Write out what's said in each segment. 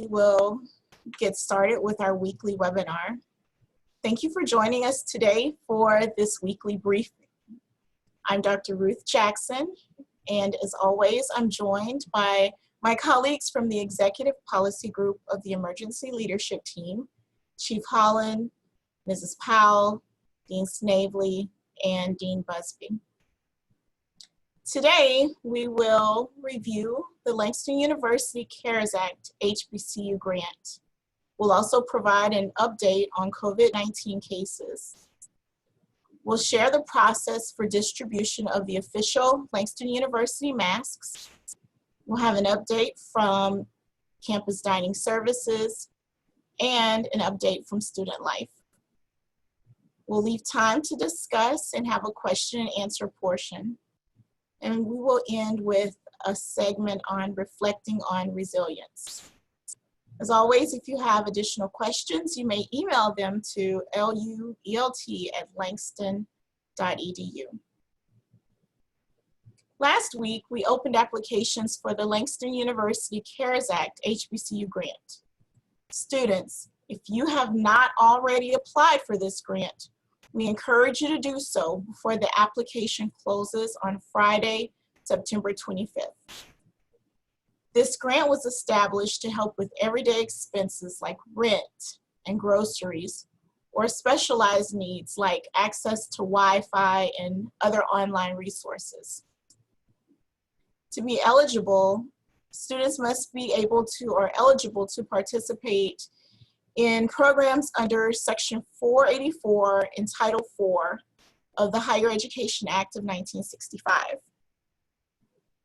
We will get started with our weekly webinar. Thank you for joining us today for this weekly briefing. I'm Dr. Ruth Jackson, and as always, I'm joined by my colleagues from the Executive Policy Group of the Emergency Leadership Team, Chief Holland, Mrs. Powell, Dean Snavely, and Dean Busby. Today, we will review the Langston University CARES Act HBCU grant. We'll also provide an update on COVID-19 cases. We'll share the process for distribution of the official Langston University masks. We'll have an update from campus dining services and an update from student life. We'll leave time to discuss and have a question and answer portion. And we will end with a segment on reflecting on resilience. As always, if you have additional questions, you may email them to luelt@langston.edu. Last week, we opened applications for the Langston University CARES Act HBCU grant. Students, if you have not already applied for this grant, we encourage you to do so before the application closes on Friday, September 25th. This grant was established to help with everyday expenses like rent and groceries, or specialized needs like access to Wi-Fi and other online resources. To be eligible, students must be able to or eligible to participate in programs under Section 484 in Title IV of the Higher Education Act of 1965.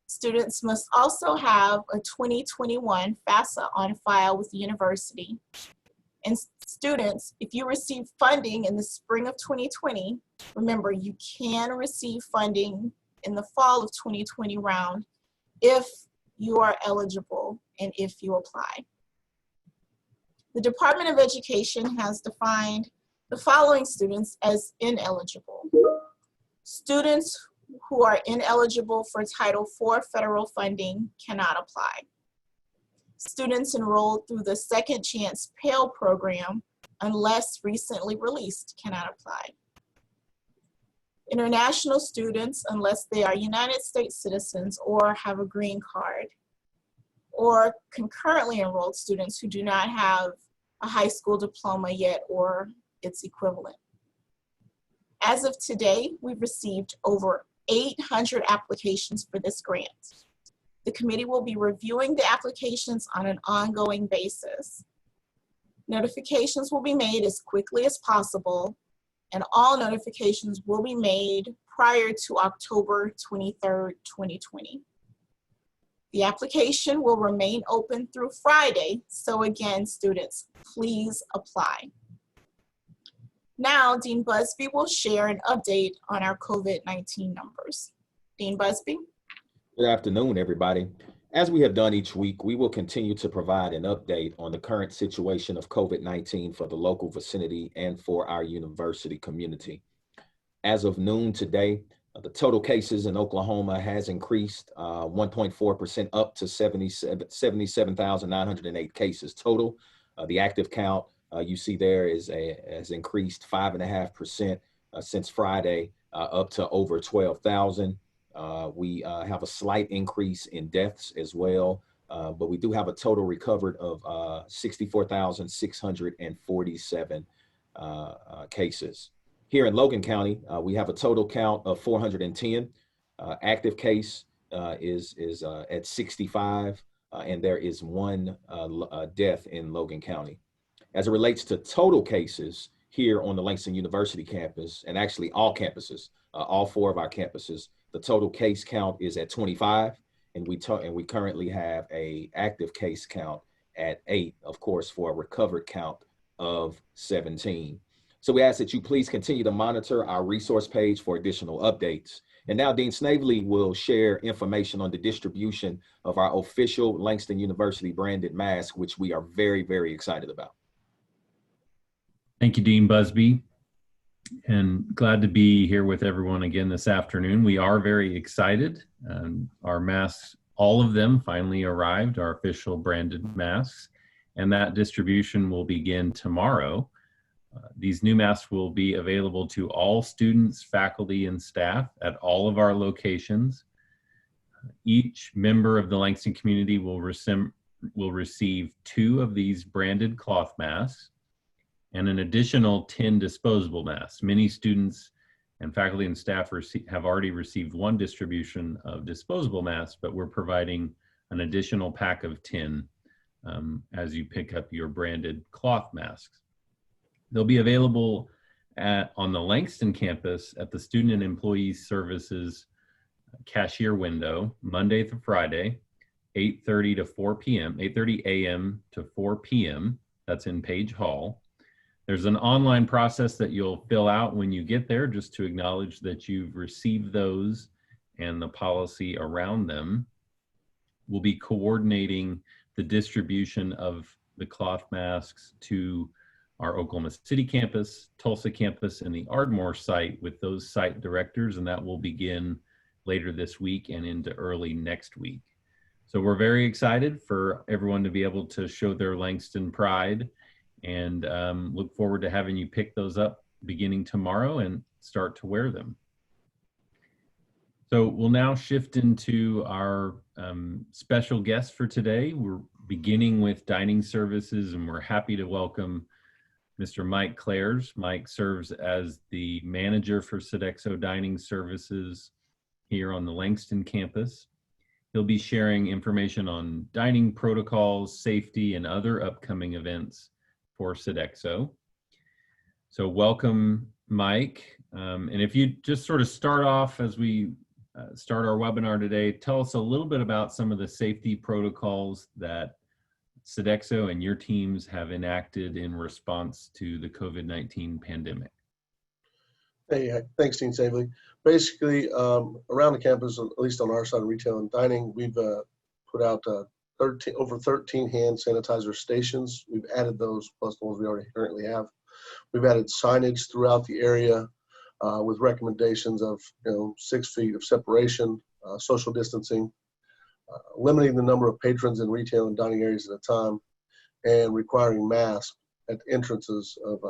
Students must also have a 2021 FAFSA on file with the university. And students, if you receive funding in the spring of 2020, remember you can receive funding in the fall of 2020 round if you are eligible and if you apply. The Department of Education has defined the following students as ineligible. Students who are ineligible for Title IV federal funding cannot apply. Students enrolled through the Second Chance Pell program, unless recently released, cannot apply. International students, unless they are United States citizens or have a green card, or concurrently enrolled students who do not have a high school diploma yet or its equivalent. As of today, we've received over 800 applications for this grant. The committee will be reviewing the applications on an ongoing basis. Notifications will be made as quickly as possible, and all notifications will be made prior to October 23rd, 2020. The application will remain open through Friday, so again, students, please apply. Now, Dean Busby will share an update on our COVID-19 numbers. Dean Busby. Good afternoon, everybody. As we have done each week, we will continue to provide an update on the current situation of COVID-19 for the local vicinity and for our university community. As of noon today, the total cases in Oklahoma has increased 1.4% up to 77,908 cases total. The active count you see there has increased 5.5% since Friday, up to over 12,000. We have a slight increase in deaths as well, but we do have a total recovered of 64,647 cases. Here in Logan County, we have a total count of 410. Active case is at 65, and there is one death in Logan County. As it relates to total cases here on the Langston University campus, and actually all campuses, all 4 of our campuses, the total case count is at 25, and we currently have a active case count at 8, of course, for a recovered count of 17. So we ask that you please continue to monitor our resource page for additional updates. And now Dean Snavely will share information on the distribution of our official Langston University branded mask, which we are very, very excited about. Thank you, Dean Busby, and glad to be here with everyone again this afternoon. We are very excited. Our masks, all of them finally arrived, our official branded masks. and that distribution will begin tomorrow. These new masks will be available to all students, faculty, and staff at all of our locations. Each member of the Langston community will receive 2 of these branded cloth masks and an additional 10 disposable masks. Many students and faculty and staff have already received 1 distribution of disposable masks, but we're providing an additional pack of 10 as you pick up your branded cloth masks. They'll be available on the Langston campus at the Student and Employee Services cashier window, Monday through Friday, 8:30 to 4 p.m., 8:30 a.m. to 4 p.m. That's in Page Hall. There's an online process that you'll fill out when you get there just to acknowledge that you've received those and the policy around them. We'll be coordinating the distribution of the cloth masks to our Oklahoma City campus, Tulsa campus, and the Ardmore site with those site directors, and that will begin later this week and into early next week. So we're very excited for everyone to be able to show their Langston pride, and look forward to having you pick those up beginning tomorrow and start to wear them. So we'll now shift into our special guest for today. We're beginning with dining services, and we're happy to welcome Mr. Mike Clares. Mike serves as the manager for Sodexo Dining Services here on the Langston campus. He'll be sharing information on dining protocols, safety, and other upcoming events for Sodexo. So welcome, Mike. And if you just sort of start off as we start our webinar today, tell us a little bit about some of the safety protocols that Sodexo and your teams have enacted in response to the COVID-19 pandemic. Hey, thanks, Dean Savely. Basically, around the campus, at least on our side of retail and dining, we've put out over 13 hand sanitizer stations. We've added those plus the ones we already currently have. We've added signage throughout the area with recommendations of 6 feet of separation, social distancing, limiting the number of patrons in retail and dining areas at a time, and requiring masks at entrances of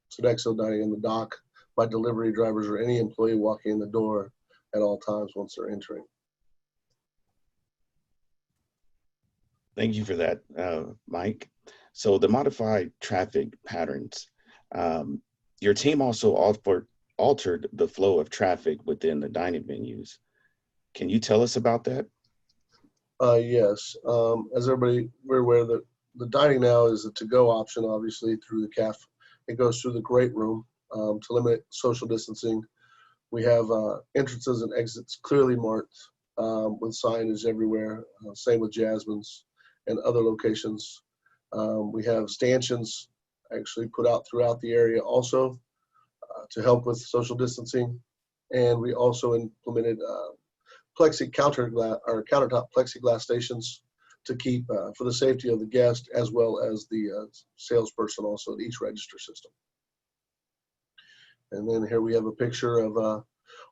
Sodexo Dining in the dock by delivery drivers or any employee walking in the door at all times once they're entering. Thank you for that, Mike. So the modified traffic patterns, your team also altered the flow of traffic within the dining venues. Can you tell us about that? Yes, as we're aware that the dining now is a to-go option, obviously, through the cafe. It goes through the great room to limit social distancing. We have entrances and exits clearly marked with signage everywhere, same with Jasmine's and other locations. We have stanchions actually put out throughout the area also to help with social distancing. And we also implemented countertop plexiglass stations to keep for the safety of the guest as well as the salesperson also at each register system. And then here we have a picture of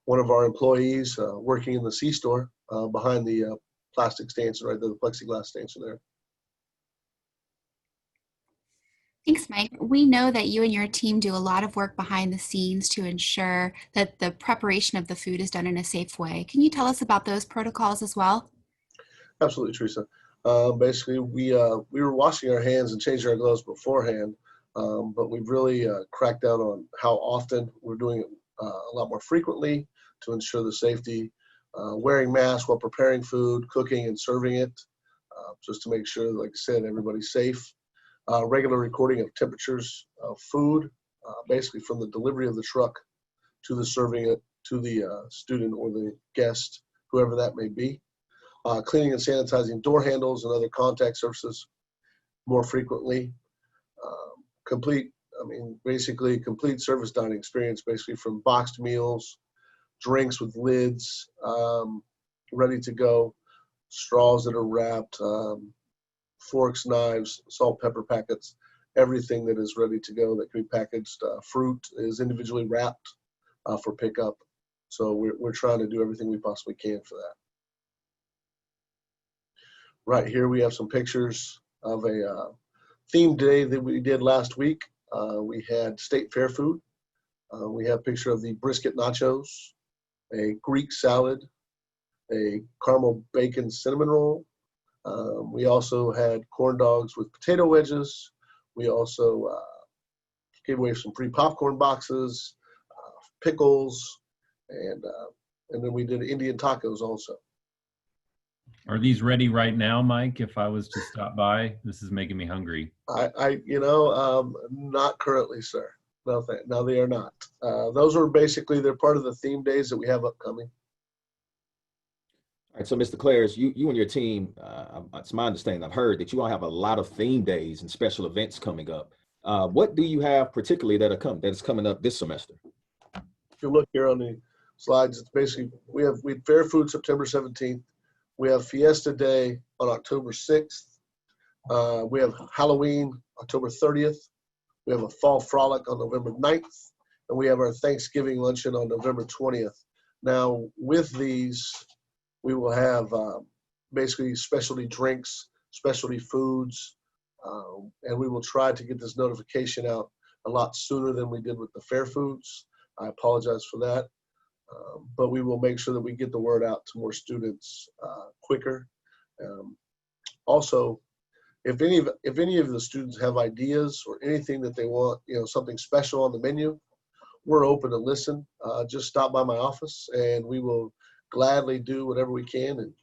one of our employees working in the C-store behind the plastic stanchion right there, the plexiglass stanchion there. Thanks, Mike. We know that you and your team do a lot of work behind the scenes to ensure that the preparation of the food is done in a safe way. Can you tell us about those protocols as well? Absolutely, Teresa. Basically, we were washing our hands and changing our gloves beforehand, but we've really cracked down on how often we're doing it a lot more frequently to ensure the safety, wearing masks while preparing food, cooking and serving it, just to make sure, like I said, everybody's safe. Regular recording of temperatures of food, basically from the delivery of the truck to the serving it to the student or the guest, whoever that may be. Cleaning and sanitizing door handles and other contact surfaces more frequently. Basically complete service dining experience, basically from boxed meals, drinks with lids, ready to go, straws that are wrapped, forks, knives, salt, pepper packets, everything that is ready to go that can be packaged. Fruit is individually wrapped for pickup. So we're trying to do everything we possibly can for that. Right here we have some pictures of a theme day that we did last week, we had state fair food. We have a picture of the brisket nachos, a Greek salad, a caramel bacon cinnamon roll. We also had corn dogs with potato wedges. We also gave away some free popcorn boxes, pickles, and then we did Indian tacos also. Are these ready right now, Mike? If I was to stop by, this is making me hungry. Not currently, sir. No, they are not. Those are basically, they're part of the theme days that we have upcoming. All right, so Mr. Clares, you and your team, it's my understanding, I've heard that you all have a lot of theme days and special events coming up. What do you have particularly that is coming up this semester? If you look here on the slides, it's basically, we have Fair Food September 17th. We have Fiesta Day on October 6th. We have Halloween October 30th. We have a Fall Frolic on November 9th. And we have our Thanksgiving luncheon on November 20th. Now, with these, we will have basically specialty drinks, specialty foods, and we will try to get this notification out a lot sooner than we did with the fair foods. I apologize for that, but we will make sure that we get the word out to more students quicker. Also, if any of the students have ideas or anything that they want, something special on the menu, we're open to listen. Just stop by my office and we will gladly do whatever we can and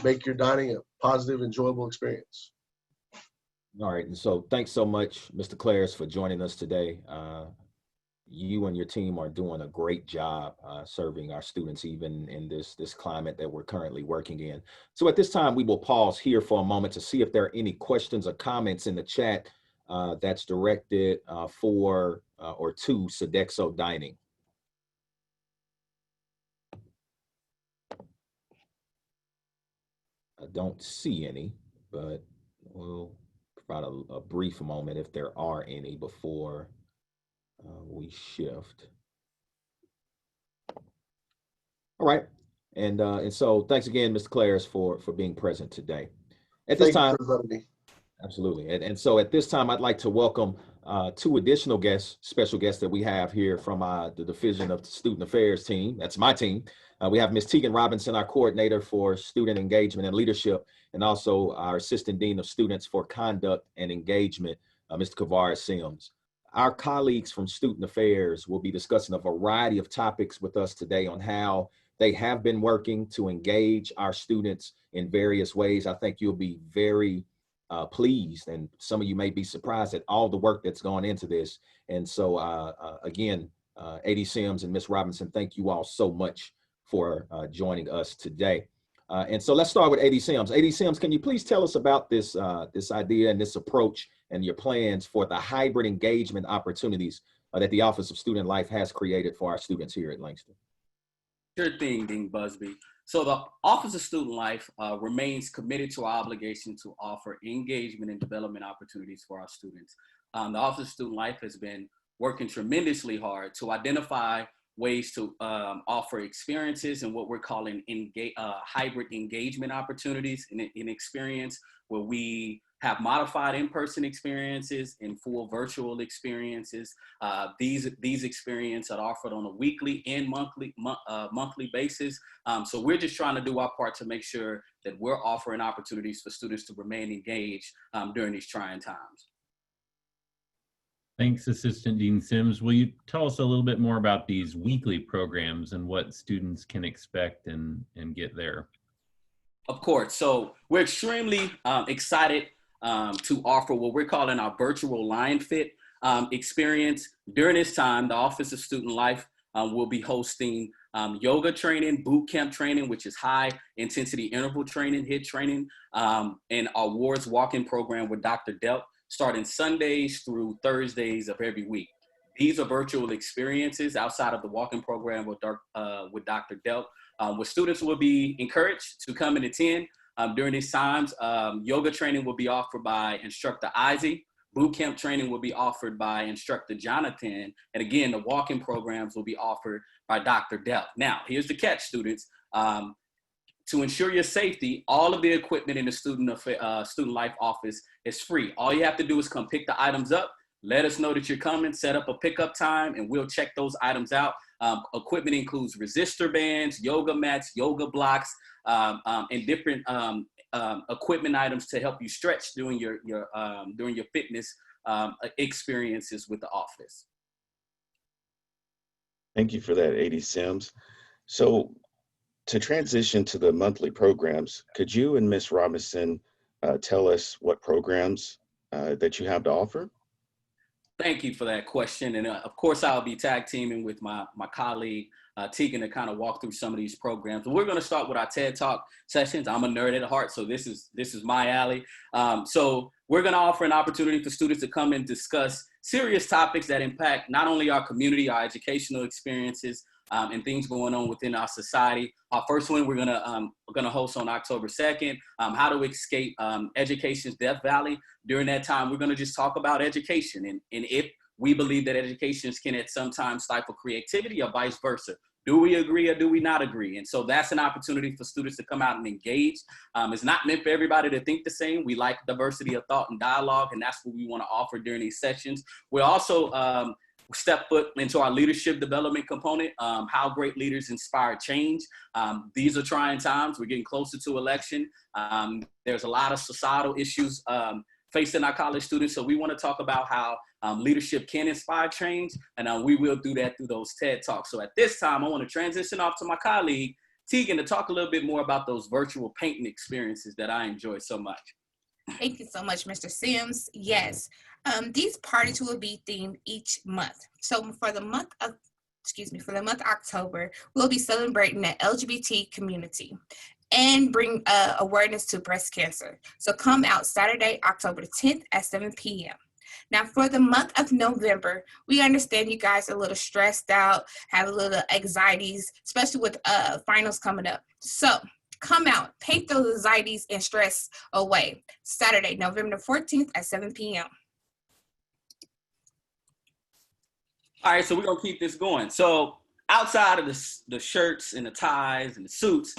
make your dining a positive, enjoyable experience. All right, and so thanks so much, Mr. Clares, for joining us today. You and your team are doing a great job serving our students, even in this climate that we're currently working in. So at this time, we will pause here for a moment to see if there are any questions or comments in the chat that's directed for or to Sodexo Dining. I don't see any, but we'll provide a brief moment if there are any before we shift. All right, and so thanks again, Mr. Clares, for being present today. At this time, absolutely, and so at this time, I'd like to welcome two additional special guests that we have here from the Division of Student Affairs team. That's my team. We have Ms. Tegan Robinson, our coordinator for student engagement and leadership, and also our Assistant Dean of Students for Conduct and Engagement, Mr. Kavar Sims. Our colleagues from Student Affairs will be discussing a variety of topics with us today on how they have been working to engage our students in various ways. I think you'll be very pleased, and some of you may be surprised at all the work that's gone into this. And so again, AD Sims and Ms. Robinson, thank you all so much for joining us today. And so let's start with AD Sims. AD Sims, can you please tell us about this idea and this approach and your plans for the hybrid engagement opportunities that the Office of Student Life has created for our students here at Langston? Sure thing, Dean Busby. So the Office of Student Life remains committed to our obligation to offer engagement and development opportunities for our students. The Office of Student Life has been working tremendously hard to identify ways to offer experiences and what we're calling hybrid engagement opportunities in experience, where we have modified in-person experiences and full virtual experiences. These experiences are offered on a weekly and monthly basis. So we're just trying to do our part to make sure that we're offering opportunities for students to remain engaged during these trying times. Thanks, Assistant Dean Sims. Will you tell us a little bit more about these weekly programs and what students can expect and get there? Of course. So we're extremely excited to offer what we're calling our virtual line fit experience. During this time, the Office of Student Life will be hosting yoga training, boot camp training, which is high intensity interval training, HIIT training, and our wards walk-in program with Dr. Delp, starting Sundays through Thursdays of every week. These are virtual experiences outside of the walk-in program with Dr. Delp, where students will be encouraged to come and attend. During these times, yoga training will be offered by Instructor Izzy. Boot camp training will be offered by Instructor Jonathan. And again, the walk-in programs will be offered by Dr. Delp. Now, here's the catch, students. to ensure your safety, all of the equipment in the student life office is free. All you have to do is come pick the items up, let us know that you're coming, set up a pickup time, and we'll check those items out. Equipment includes resistor bands, yoga mats, yoga blocks, and different equipment items to help you stretch during your fitness experiences with the office. Thank you for that, AD Sims. So to transition to the monthly programs, could you and Ms. Robinson tell us what programs that you have to offer? Thank you for that question. And of course, I'll be tag teaming with my colleague, Tegan, to kind of walk through some of these programs. But we're going to start with our TED Talk sessions. I'm a nerd at heart, so this is my alley. So we're going to offer an opportunity for students to come and discuss serious topics that impact not only our community, our educational experiences, and things going on within our society. Our first one we're gonna host on October 2nd, how to escape education's death valley. During that time, we're gonna just talk about education and if we believe that education can at some time stifle creativity or vice versa. Do we agree or do we not agree? And so that's an opportunity for students to come out and engage. It's not meant for everybody to think the same. We like diversity of thought and dialogue, and that's what we want to offer during these sessions. We're also step foot into our leadership development component, how great leaders inspire change. These are trying times. We're getting closer to election. There's a lot of societal issues facing our college students. So we want to talk about how leadership can inspire change, and we will do that through those TED Talks. So at this time, I want to transition off to my colleague, Tegan, to talk a little bit more about those virtual painting experiences that I enjoy so much. Thank you so much, Mr. Sims. Yes, these parties will be themed each month. So for the month of October, we'll be celebrating the LGBT community and bring awareness to breast cancer. So come out Saturday, October 10th at 7 p.m. Now for the month of November, we understand you guys are a little stressed out, have a little anxieties, especially with finals coming up. So come out, paint those anxieties and stress away. Saturday, November 14th at 7 p.m. All right, so we're gonna keep this going. So outside of the shirts and the ties and the suits,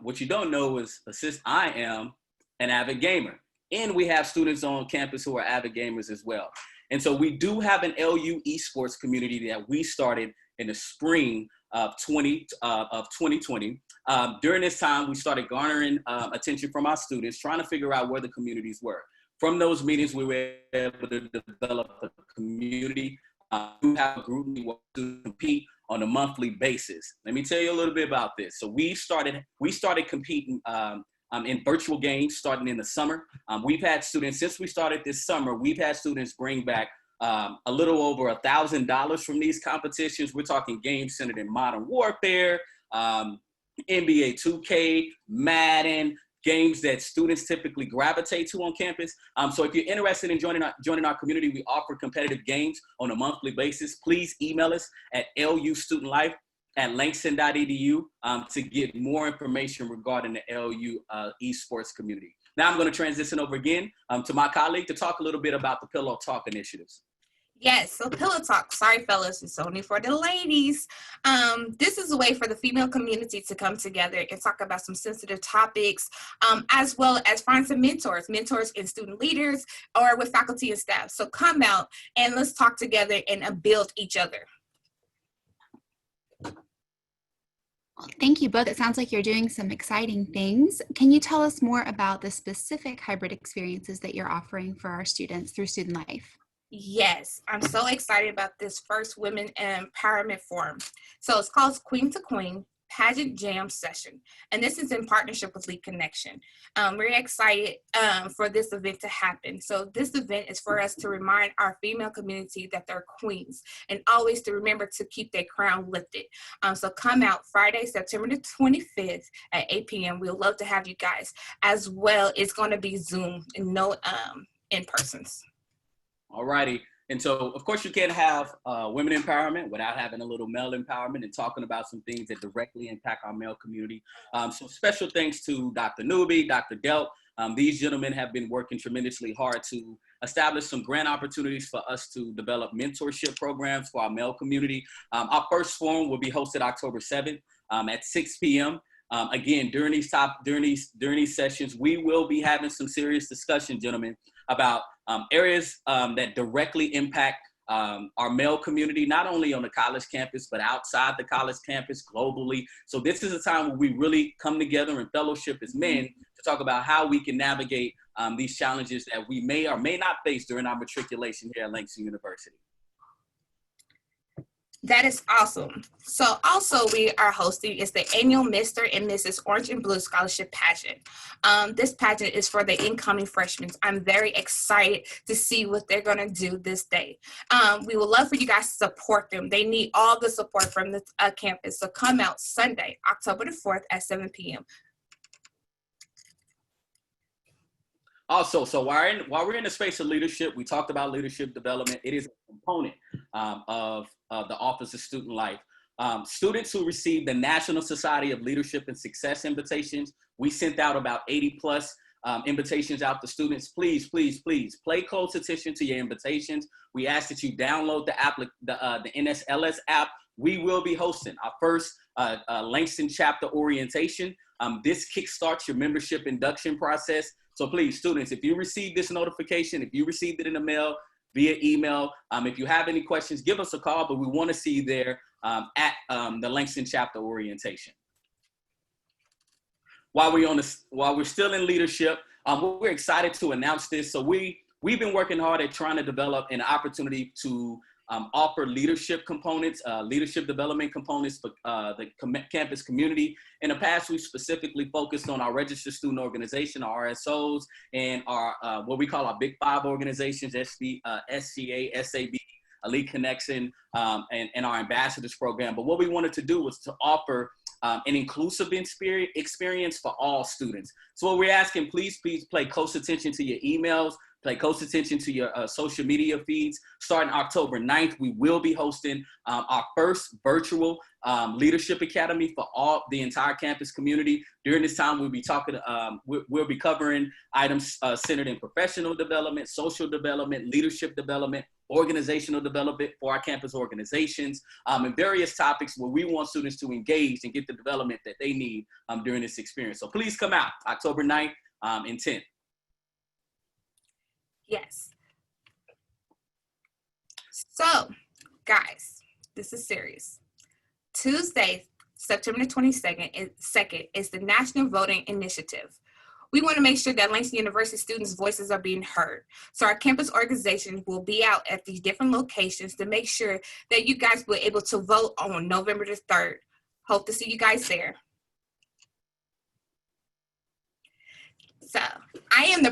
what you don't know is I am an avid gamer. And we have students on campus who are avid gamers as well. And so we do have an LU esports community that we started in the spring of 2020. During this time, we started garnering attention from our students, trying to figure out where the communities were. From those meetings, we were able to develop a community. We have a group we want to compete on a monthly basis. Let me tell you a little bit about this. So we started competing in virtual games starting in the summer. We've had students, since we started this summer, we've had students bring back a little over $1,000 from these competitions. We're talking games centered in Modern Warfare, NBA 2K, Madden, games that students typically gravitate to on campus. So if you're interested in joining our community, we offer competitive games on a monthly basis. Please email us at lustudentlife@langston.edu to get more information regarding the LU esports community. Now I'm going to transition over again to my colleague to talk a little bit about the Pillow Talk initiatives. Yes, so Pillow Talk, sorry fellas, it's only for the ladies. This is a way for the female community to come together and talk about some sensitive topics, as well as find some mentors and student leaders, or with faculty and staff. So come out and let's talk together and build each other. Thank you both. It sounds like you're doing some exciting things. Can you tell us more about the specific hybrid experiences that you're offering for our students through Student Life? Yes, I'm so excited about this first Women Empowerment Forum. So it's called Queen to Queen Pageant Jam Session, and this is in partnership with Lead Connection. We're excited for this event to happen. So this event is for us to remind our female community that they're queens, and always to remember to keep their crown lifted. So come out Friday, September the 25th at 8 p.m. We'd love to have you guys. As well, it's going to be Zoom and no in-persons. All righty. And so, of course, you can't have women empowerment without having a little male empowerment and talking about some things that directly impact our male community. So special thanks to Dr. Newby, Dr. Delp. These gentlemen have been working tremendously hard to establish some grant opportunities for us to develop mentorship programs for our male community. Our first forum will be hosted October 7th at 6 p.m. Again, during these sessions, we will be having some serious discussion, gentlemen, about areas that directly impact our male community, not only on the college campus, but outside the college campus globally. So this is a time where we really come together in fellowship as men to talk about how we can navigate these challenges that we may or may not face during our matriculation here at Langston University. That is awesome. So also we are hosting is the annual Mr. and Mrs. Orange and Blue Scholarship Pageant. This pageant is for the incoming freshmen. I'm very excited to see what they're going to do this day. We would love for you guys to support them. They need all the support from the campus. So come out Sunday, October the 4th at 7 p.m. Also, so while we're in the space of leadership, we talked about leadership development. It is a component of the Office of Student Life. Students who receive the National Society of Leadership and Success invitations, we sent out about 80 plus invitations out to students. Please, please, please pay close attention to your invitations. We ask that you download the NSLS app. We will be hosting our first Langston chapter orientation. This kickstarts your membership induction process. So please, students, if you receive this notification, if you received it in the mail, via email, if you have any questions, give us a call, but we want to see you there at the Langston chapter orientation. While we're still in leadership, we're excited to announce this. So we've been working hard at trying to develop an opportunity to offer leadership components, leadership development components for the campus community. In the past, we've specifically focused on our registered student organization, our RSOs, and our what we call our Big Five organizations, SCA, SAB, Elite Connection, and our ambassadors program. But what we wanted to do was to offer an inclusive experience for all students. So what we're asking, please pay close attention to your emails, pay close attention to your social media feeds. Starting October 9th, we will be hosting our first virtual leadership academy for the entire campus community. During this time, we'll be talking, we'll be covering items centered in professional development, social development, leadership development, organizational development for our campus organizations, and various topics where we want students to engage and get the development that they need during this experience. So please come out October 9th and 10th. Yes. So, guys, this is serious. Tuesday, September 22nd is the National Voting Initiative. We want to make sure that Langston University students' voices are being heard. So our campus organization will be out at these different locations to make sure that you guys will be able to vote on November the 3rd. Hope to see you guys there. So I am the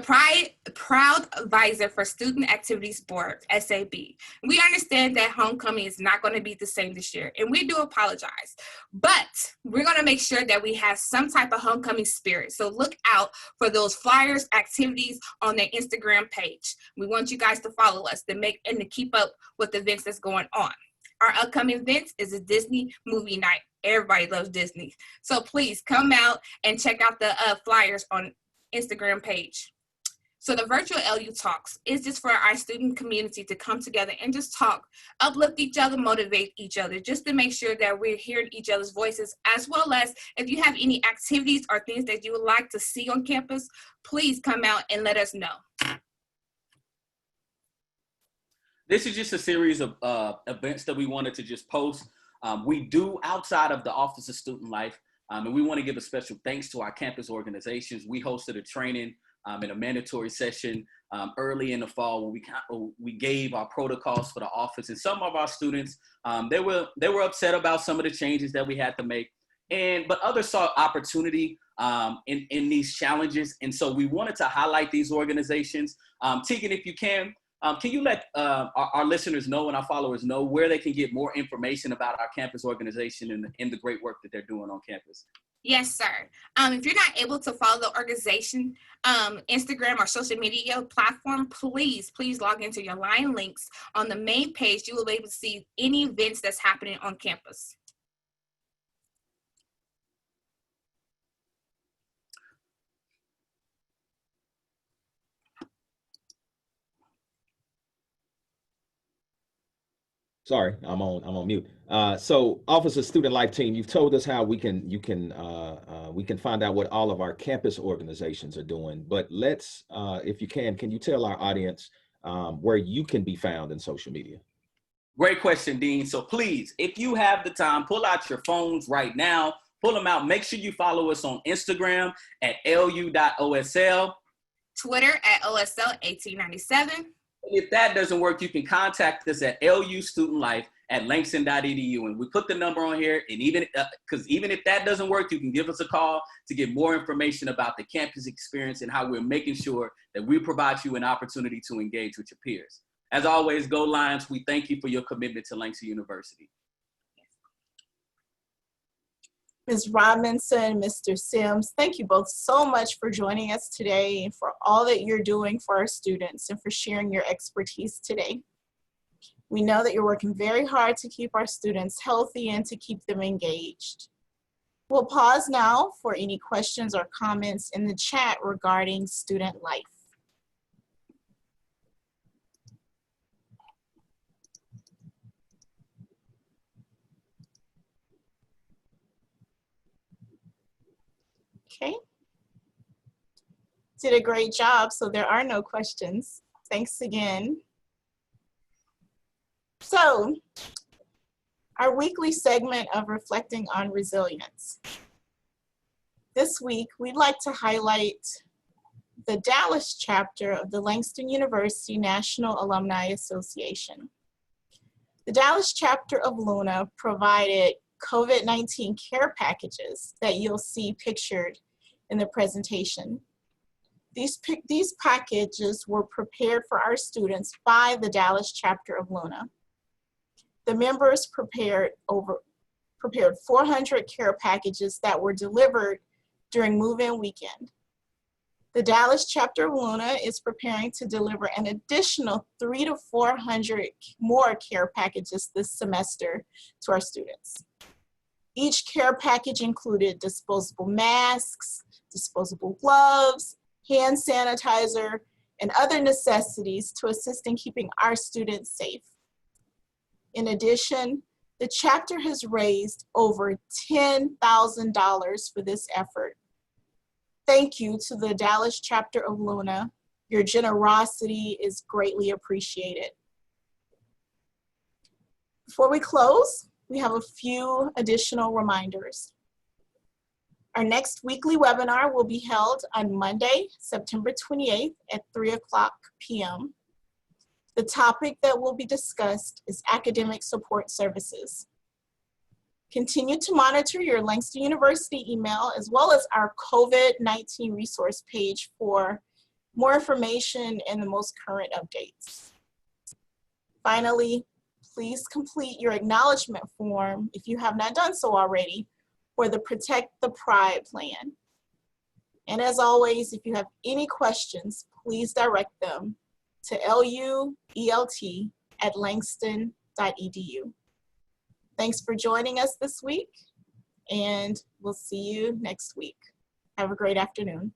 proud advisor for Student Activities Board, SAB. We understand that homecoming is not going to be the same this year, and we do apologize. But we're going to make sure that we have some type of homecoming spirit. So look out for those flyers, activities on their Instagram page. We want you guys to follow us to keep up with the events that's going on. Our upcoming events is a Disney movie night. Everybody loves Disney. So please come out and check out the flyers on Instagram page. So the virtual LU Talks is just for our student community to come together and just talk, uplift each other, motivate each other, just to make sure that we're hearing each other's voices, as well as if you have any activities or things that you would like to see on campus, please come out and let us know. This is just a series of events that we wanted to just post. We do outside of the Office of Student Life, and we want to give a special thanks to our campus organizations. We hosted a training and a mandatory session early in the fall where we gave our protocols for the office, and some of our students, they were upset about some of the changes that we had to make, but others saw opportunity in these challenges, and so we wanted to highlight these organizations. Tegan, if you can you let our listeners know and our followers know where they can get more information about our campus organization and the great work that they're doing on campus? Yes, sir. If you're not able to follow the organization, Instagram or social media platform, please log into your line links. On the main page, you will be able to see any events that's happening on campus. Sorry, I'm on mute. So Office of Student Life Team, you've told us how we can find out what all of our campus organizations are doing. But let's, if you can you tell our audience where you can be found in social media? Great question, Dean. So please, if you have the time, pull out your phones right now. Pull them out. Make sure you follow us on Instagram at lu.osl. Twitter at OSL1897. If that doesn't work, you can contact us at lustudentlife@langston.edu. And we put the number on here. And even if that doesn't work, you can give us a call to get more information about the campus experience and how we're making sure that we provide you an opportunity to engage with your peers. As always, go Lions. We thank you for your commitment to Langston University. Ms. Robinson, Mr. Sims, thank you both so much for joining us today and for all that you're doing for our students and for sharing your expertise today. We know that you're working very hard to keep our students healthy and to keep them engaged. We'll pause now for any questions or comments in the chat regarding student life. Okay. Did a great job, so there are no questions. Thanks again. So, our weekly segment of Reflecting on Resilience. This week, we'd like to highlight the Dallas chapter of the Langston University National Alumni Association. The Dallas chapter of LUNA provided COVID-19 care packages that you'll see pictured in the presentation. These packages were prepared for our students by the Dallas chapter of LUNA. The members prepared 400 care packages that were delivered during move-in weekend. The Dallas chapter of LUNA is preparing to deliver an additional 300 to 400 more care packages this semester to our students. Each care package included disposable masks, disposable gloves, hand sanitizer, and other necessities to assist in keeping our students safe. In addition, the chapter has raised over $10,000 for this effort. Thank you to the Dallas chapter of LUNA. Your generosity is greatly appreciated. Before we close, we have a few additional reminders. Our next weekly webinar will be held on Monday, September 28th at 3:00 p.m. The topic that will be discussed is academic support services. Continue to monitor your Langston University email as well as our COVID-19 resource page for more information and the most current updates. Finally, please complete your acknowledgement form if you have not done so already for the Protect the Pride plan. And as always, if you have any questions, please direct them to LUELT@langston.edu. Thanks for joining us this week, and we'll see you next week. Have a great afternoon.